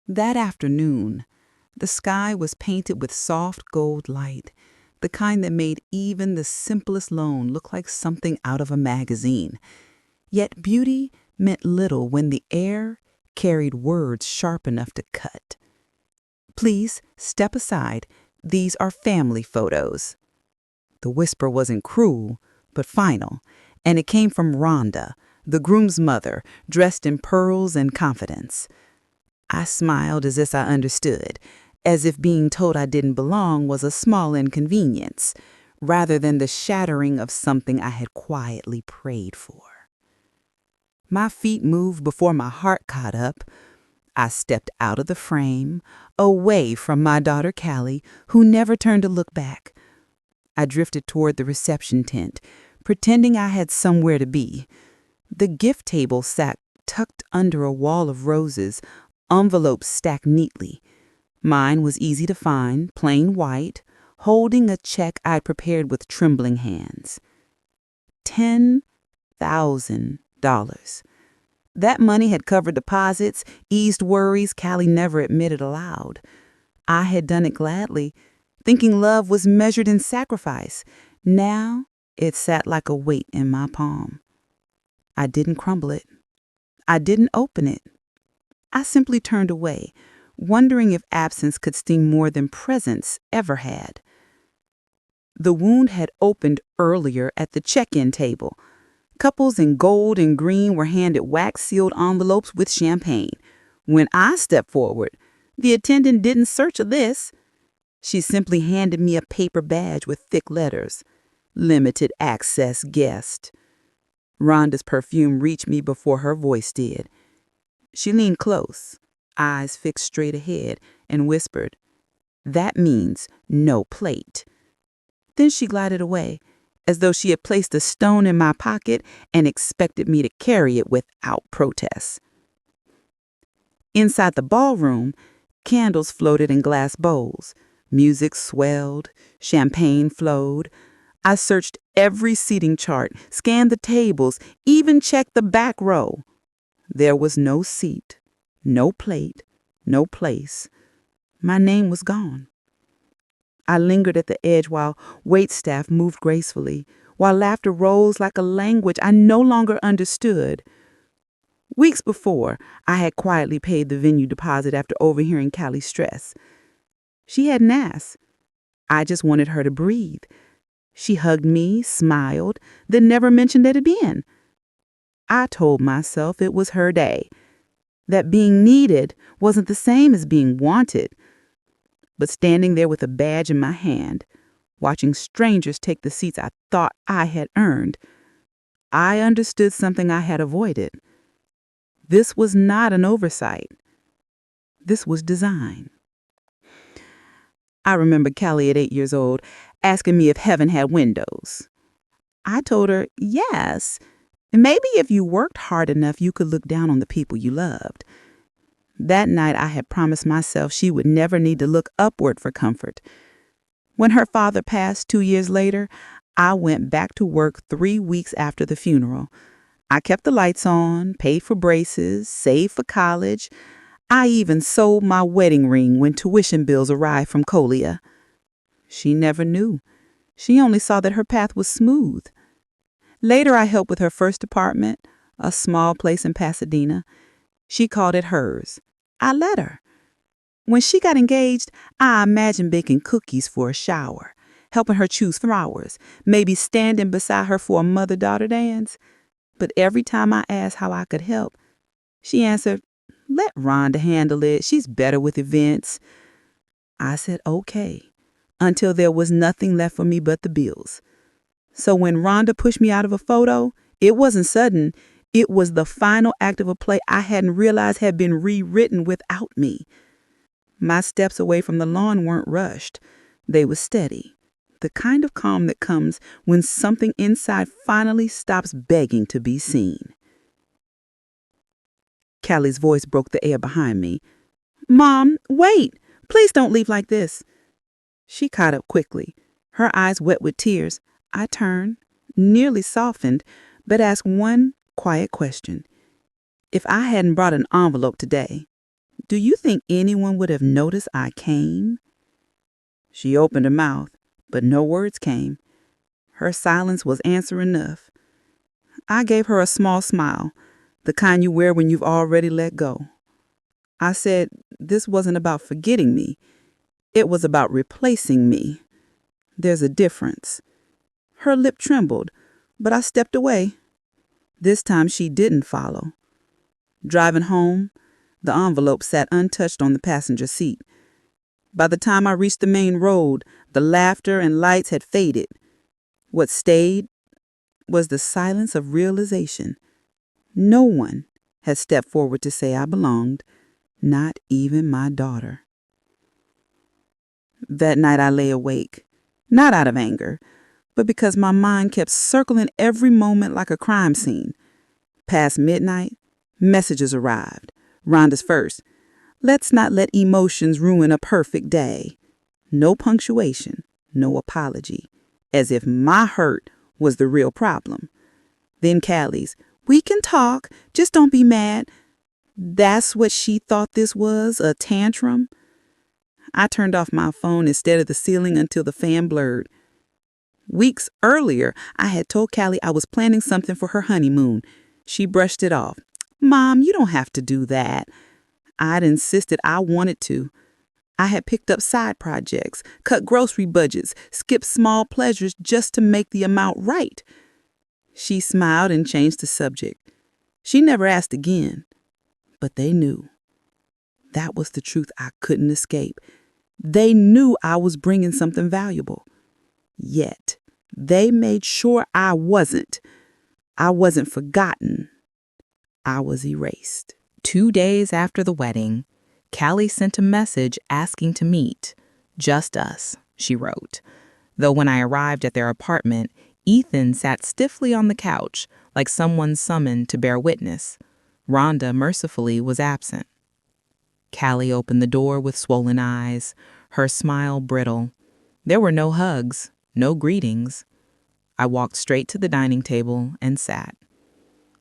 That afternoon, the sky was painted with soft gold light, the kind that made even the simplest lawn look like something out of a magazine. Yet beauty meant little when the air carried words sharp enough to cut. Please step aside. These are family photos. The whisper wasn't cruel, but final, and it came from Rhonda, the groom's mother, dressed in pearls and confidence. I smiled as if I understood, as if being told I didn't belong was a small inconvenience, rather than the shattering of something I had quietly prayed for. My feet moved before my heart caught up. I stepped out of the frame, away from my daughter Callie, who never turned to look back. I drifted toward the reception tent, pretending I had somewhere to be. The gift table sat tucked under a wall of roses, envelopes stacked neatly. Mine was easy to find, plain white, holding a check I'd prepared with trembling hands. $10,000. That money had covered deposits, eased worries Callie never admitted aloud. I had done it gladly, thinking love was measured in sacrifice. Now it sat like a weight in my palm. I didn't crumble it. I didn't open it. I simply turned away, wondering if absence could sting more than presence ever had. The wound had opened earlier at the check-in table. Couples in gold and green were handed wax-sealed envelopes with champagne. When I stepped forward, the attendant didn't search this. She simply handed me a paper badge with thick letters. Limited access guest. Rhonda's perfume reached me before her voice did. She leaned close, eyes fixed straight ahead, and whispered, "That means no plate." Then she glided away, as though she had placed a stone in my pocket and expected me to carry it without protest. Inside the ballroom, candles floated in glass bowls. Music swelled, champagne flowed. I searched every seating chart, scanned the tables, even checked the back row. There was no seat, no plate, no place. My name was gone. I lingered at the edge while waitstaff moved gracefully, while laughter rose like a language I no longer understood. Weeks before, I had quietly paid the venue deposit after overhearing Callie's stress. She hadn't asked. I just wanted her to breathe. She hugged me, smiled, then never mentioned it again. I told myself it was her day, that being needed wasn't the same as being wanted. But standing there with a badge in my hand, watching strangers take the seats I thought I had earned, I understood something I had avoided. This was not an oversight. This was design. I remember Callie at 8 years old asking me if heaven had windows. I told her, yes, maybe if you worked hard enough, you could look down on the people you loved. That night, I had promised myself she would never need to look upward for comfort. When her father passed 2 years later, I went back to work 3 weeks after the funeral. I kept the lights on, paid for braces, saved for college. I even sold my wedding ring when tuition bills arrived from Colia. She never knew. She only saw that her path was smooth. Later, I helped with her first apartment, a small place in Pasadena. She called it hers. I let her. When she got engaged, I imagined baking cookies for a shower, helping her choose flowers, maybe standing beside her for a mother-daughter dance. But every time I asked how I could help, she answered, "Let Rhonda handle it. She's better with events." I said, okay, until there was nothing left for me but the bills. So when Rhonda pushed me out of a photo, it wasn't sudden. It was the final act of a play I hadn't realized had been rewritten without me. My steps away from the lawn weren't rushed. They were steady. The kind of calm that comes when something inside finally stops begging to be seen. Callie's voice broke the air behind me. "Mom, wait! Please don't leave like this." She caught up quickly, her eyes wet with tears. I turned, nearly softened, but asked one quiet question. If I hadn't brought an envelope today, Do you think anyone would have noticed I came?" She opened her mouth, but no words came. Her silence was answer enough. I gave her a small smile, the kind you wear when you've already let go. I said this wasn't about forgetting me. It was about replacing me. There's a difference. Her lip trembled, but I stepped away. This time she didn't follow. Driving home, the envelope sat untouched on the passenger seat. By the time I reached the main road, the laughter and lights had faded. What stayed was the silence of realization. No one had stepped forward to say I belonged, not even my daughter. That night I lay awake, not out of anger, but because my mind kept circling every moment like a crime scene. Past midnight, messages arrived. Rhonda's first. "Let's not let emotions ruin a perfect day." No punctuation, no apology, as if my hurt was the real problem. Then Callie's, "We can talk, just don't be mad." That's what she thought this was, a tantrum. I turned off my phone and stared at the ceiling until the fan blurred. Weeks earlier, I had told Callie I was planning something for her honeymoon. She brushed it off. "Mom, you don't have to do that." I'd insisted I wanted to. I had picked up side projects, cut grocery budgets, skipped small pleasures just to make the amount right. She smiled and changed the subject. She never asked again. But they knew. That was the truth I couldn't escape. They knew I was bringing something valuable. Yet, they made sure I wasn't. I wasn't forgotten. I was erased. 2 days after the wedding, Callie sent a message asking to meet. "Just us," she wrote. Though when I arrived at their apartment, Ethan sat stiffly on the couch, like someone summoned to bear witness. Rhonda, mercifully, was absent. Callie opened the door with swollen eyes, her smile brittle. There were no hugs, no greetings. I walked straight to the dining table and sat.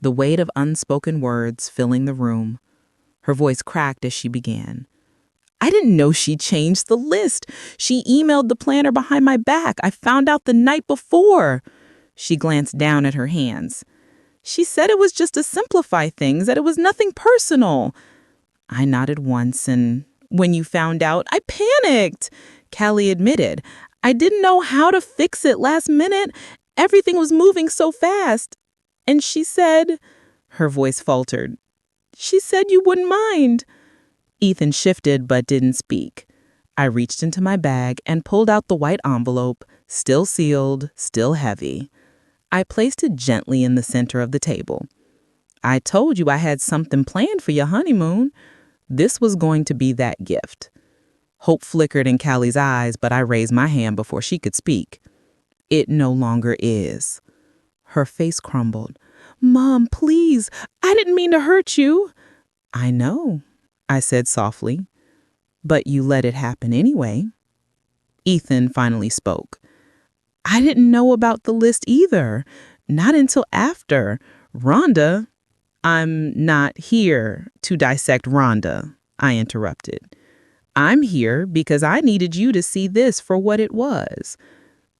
The weight of unspoken words filling the room. Her voice cracked as she began. "I didn't know she changed the list. She emailed the planner behind my back. I found out the night before." She glanced down at her hands. "She said it was just to simplify things, that it was nothing personal." I nodded once, and when you found out, I panicked, Callie admitted. "I didn't know how to fix it last minute. Everything was moving so fast. And she said," her voice faltered, "she said you wouldn't mind." Ethan shifted but didn't speak. I reached into my bag and pulled out the white envelope, still sealed, still heavy. I placed it gently in the center of the table. "I told you I had something planned for your honeymoon." This was going to be that gift. Hope flickered in Callie's eyes, but I raised my hand before she could speak. "It no longer is." Her face crumbled. "Mom, please, I didn't mean to hurt you." "I know," I said softly, "but you let it happen anyway." Ethan finally spoke. "I didn't know about the list either, not until after. Rhonda—" "I'm not here to dissect Rhonda," I interrupted. "I'm here because I needed you to see this for what it was."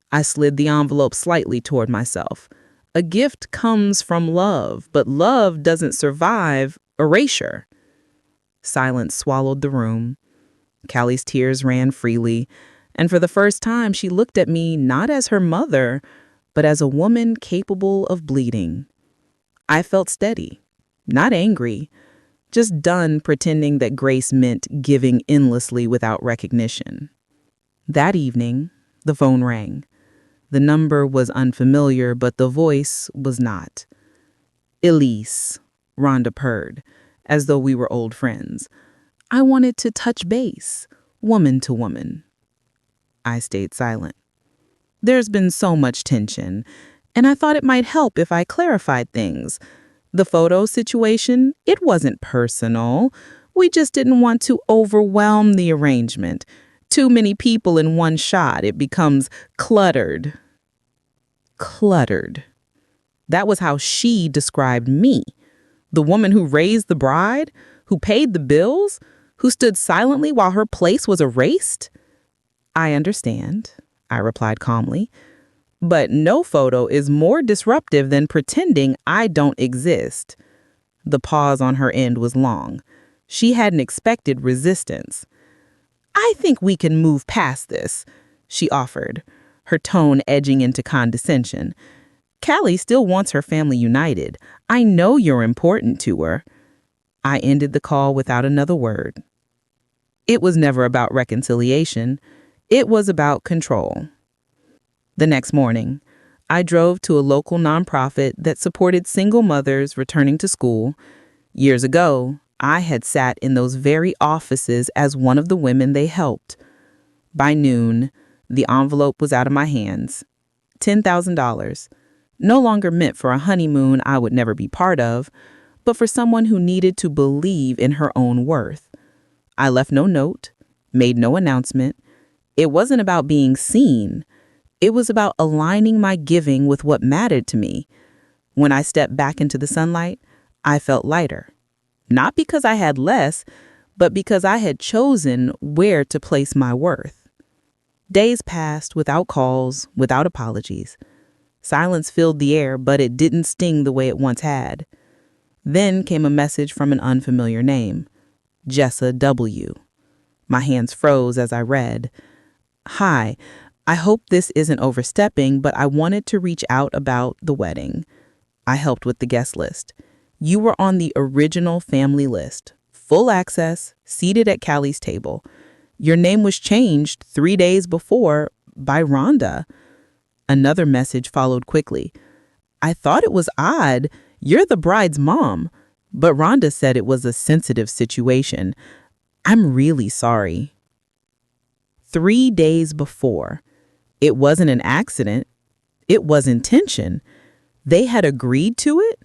I slid the envelope slightly toward myself. A gift comes from love, but love doesn't survive erasure. Silence swallowed the room. Callie's tears ran freely, and for the first time she looked at me not as her mother, but as a woman capable of bleeding. I felt steady, not angry, just done pretending that grace meant giving endlessly without recognition. That evening, the phone rang. The number was unfamiliar, but the voice was not. "Elise," Rhonda purred, as though we were old friends. "I wanted to touch base, woman to woman." I stayed silent. There's been so much tension, and I thought it might help if I clarified things. The photo situation, it wasn't personal. We just didn't want to overwhelm the arrangement. Too many people in one shot, it becomes cluttered. Cluttered. That was how she described me. The woman who raised the bride, who paid the bills, who stood silently while her place was erased? I understand, I replied calmly, but no photo is more disruptive than pretending I don't exist. The pause on her end was long. She hadn't expected resistance. I think we can move past this, she offered, her tone edging into condescension. Callie still wants her family united. I know you're important to her. I ended the call without another word. It was never about reconciliation. It was about control. The next morning, I drove to a local nonprofit that supported single mothers returning to school. Years ago, I had sat in those very offices as one of the women they helped. By noon, the envelope was out of my hands. $10,000. No longer meant for a honeymoon I would never be part of, but for someone who needed to believe in her own worth. I left no note, made no announcement. It wasn't about being seen. It was about aligning my giving with what mattered to me. When I stepped back into the sunlight, I felt lighter. Not because I had less, but because I had chosen where to place my worth. Days passed without calls, without apologies. Silence filled the air, but it didn't sting the way it once had. Then came a message from an unfamiliar name, Jessa W. My hands froze as I read. Hi, I hope this isn't overstepping, but I wanted to reach out about the wedding. I helped with the guest list. You were on the original family list, full access, seated at Callie's table. Your name was changed 3 days before by Rhonda. Another message followed quickly. I thought it was odd. You're the bride's mom. But Rhonda said it was a sensitive situation. I'm really sorry. 3 days before. It wasn't an accident. It was intention. They had agreed to it,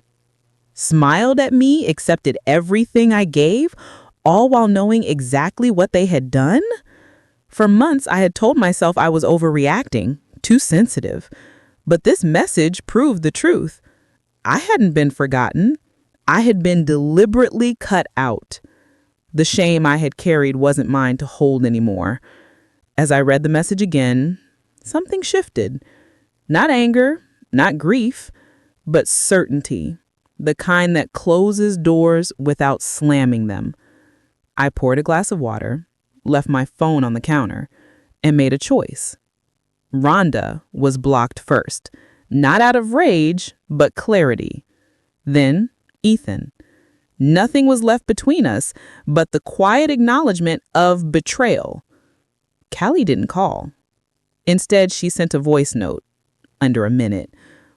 smiled at me, accepted everything I gave, all while knowing exactly what they had done. For months, I had told myself I was overreacting, too sensitive. But this message proved the truth. I hadn't been forgotten. I had been deliberately cut out. The shame I had carried wasn't mine to hold anymore. As I read the message again, something shifted. Not anger, not grief, but certainty. The kind that closes doors without slamming them. I poured a glass of water, left my phone on the counter, and made a choice. Rhonda was blocked first, not out of rage, but clarity. Then Ethan. Nothing was left between us but the quiet acknowledgement of betrayal. Callie didn't call. Instead, she sent a voice note, under a minute,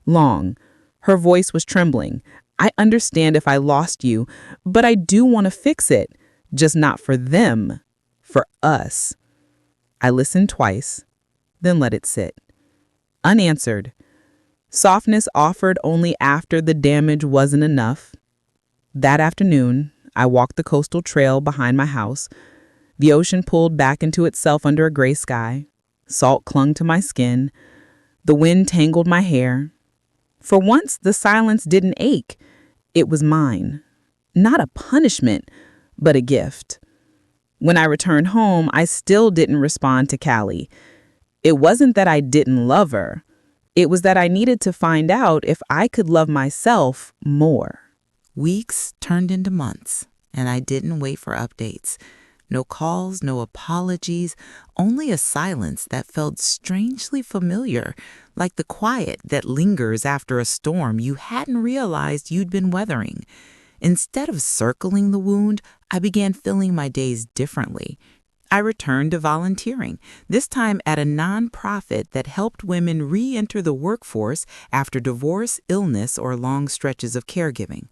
long. Her voice was trembling. I understand if I lost you, but I do want to fix it, just not for them, for us. I listened twice, then let it sit. Unanswered. Softness offered only after the damage wasn't enough. That afternoon, I walked the coastal trail behind my house. The ocean pulled back into itself under a gray sky. Salt clung to my skin. The wind tangled my hair. For once, the silence didn't ache. It was mine. Not a punishment, but a gift. When I returned home, I still didn't respond to Callie. It wasn't that I didn't love her. It was that I needed to find out if I could love myself more. Weeks turned into months, and I didn't wait for updates. No calls, no apologies, only a silence that felt strangely familiar, like the quiet that lingers after a storm you hadn't realized you'd been weathering. Instead of circling the wound, I began filling my days differently. I returned to volunteering, this time at a nonprofit that helped women re-enter the workforce after divorce, illness, or long stretches of caregiving.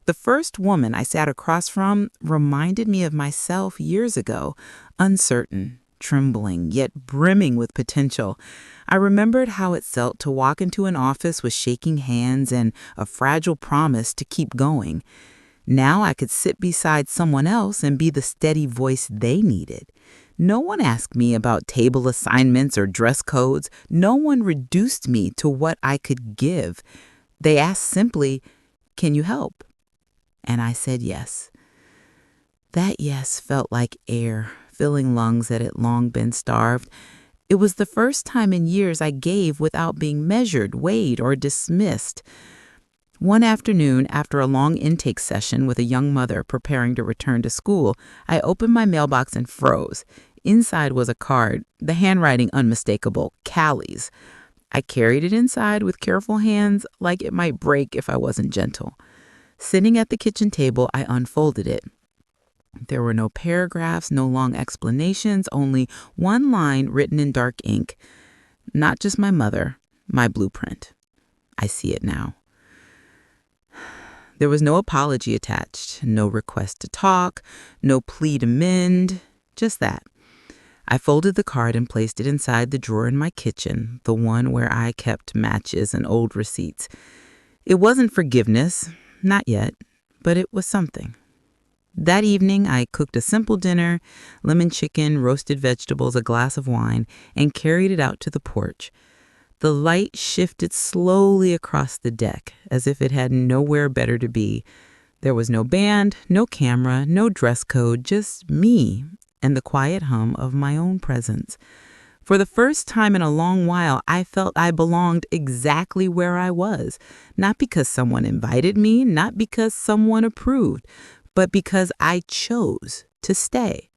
The first woman I sat across from reminded me of myself years ago, uncertain, trembling, yet brimming with potential. I remembered how it felt to walk into an office with shaking hands and a fragile promise to keep going. Now I could sit beside someone else and be the steady voice they needed. No one asked me about table assignments or dress codes. No one reduced me to what I could give. They asked simply, "Can you help?" And I said yes. That yes felt like air, filling lungs that had long been starved. It was the first time in years I gave without being measured, weighed, or dismissed. One afternoon, after a long intake session with a young mother preparing to return to school, I opened my mailbox and froze. Inside was a card, the handwriting unmistakable, Callie's. I carried it inside with careful hands, like it might break if I wasn't gentle. Sitting at the kitchen table, I unfolded it. There were no paragraphs, no long explanations, only one line written in dark ink. Not just my mother, my blueprint. I see it now. There was no apology attached, no request to talk, no plea to mend, just that. I folded the card and placed it inside the drawer in my kitchen, the one where I kept matches and old receipts. It wasn't forgiveness, not yet, but it was something. That evening, I cooked a simple dinner, lemon chicken, roasted vegetables, a glass of wine, and carried it out to the porch. The light shifted slowly across the deck, as if it had nowhere better to be. There was no band, no camera, no dress code, just me and the quiet hum of my own presence. For the first time in a long while, I felt I belonged exactly where I was, not because someone invited me, not because someone approved, but because I chose to stay.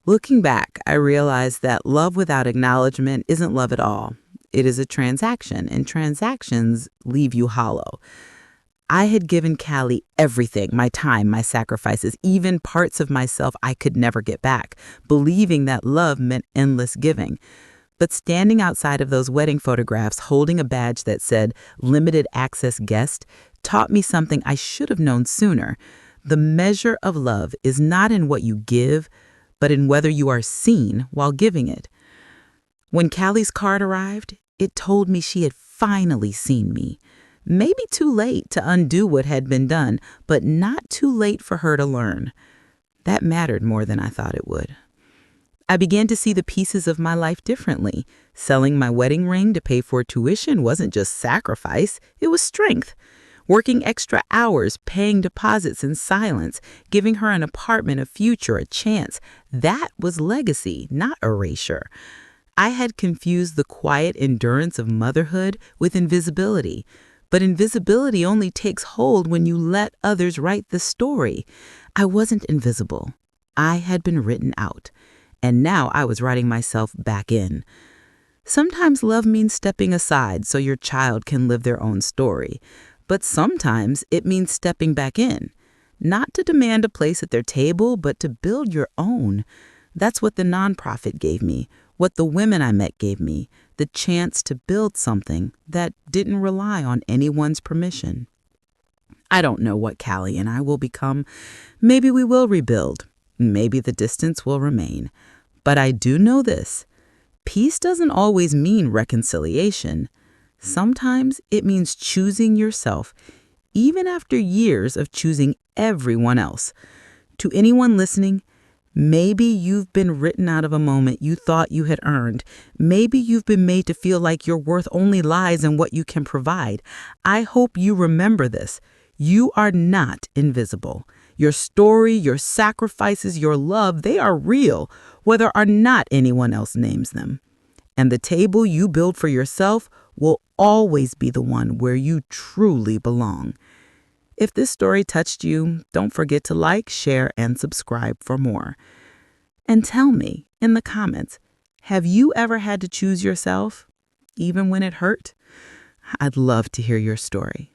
Looking back, I realized that love without acknowledgement isn't love at all. It is a transaction, and transactions leave you hollow. I had given Callie everything, my time, my sacrifices, even parts of myself I could never get back, believing that love meant endless giving. But standing outside of those wedding photographs, holding a badge that said limited access guest, taught me something I should have known sooner. The measure of love is not in what you give, but in whether you are seen while giving it. When Callie's card arrived, it told me she had finally seen me. Maybe too late to undo what had been done, but not too late for her to learn. That mattered more than I thought it would. I began to see the pieces of my life differently. Selling my wedding ring to pay for tuition wasn't just sacrifice, it was strength. Working extra hours, paying deposits in silence, giving her an apartment, a future, a chance, that was legacy, not erasure. I had confused the quiet endurance of motherhood with invisibility. But invisibility only takes hold when you let others write the story. I wasn't invisible. I had been written out. And now I was writing myself back in. Sometimes love means stepping aside so your child can live their own story. But sometimes it means stepping back in. Not to demand a place at their table, but to build your own. That's what the nonprofit gave me, what the women I met gave me, the chance to build something that didn't rely on anyone's permission. I don't know what Callie and I will become. Maybe we will rebuild. Maybe the distance will remain. But I do know this. Peace doesn't always mean reconciliation. Sometimes it means choosing yourself, even after years of choosing everyone else. To anyone listening, maybe you've been written out of a moment you thought you had earned. Maybe you've been made to feel like your worth only lies in what you can provide. I hope you remember this. You are not invisible. Your story, your sacrifices, your love, they are real, whether or not anyone else names them. And the table you build for yourself will always be the one where you truly belong. If this story touched you, don't forget to like, share, and subscribe for more. And tell me in the comments, have you ever had to choose yourself, even when it hurt? I'd love to hear your story.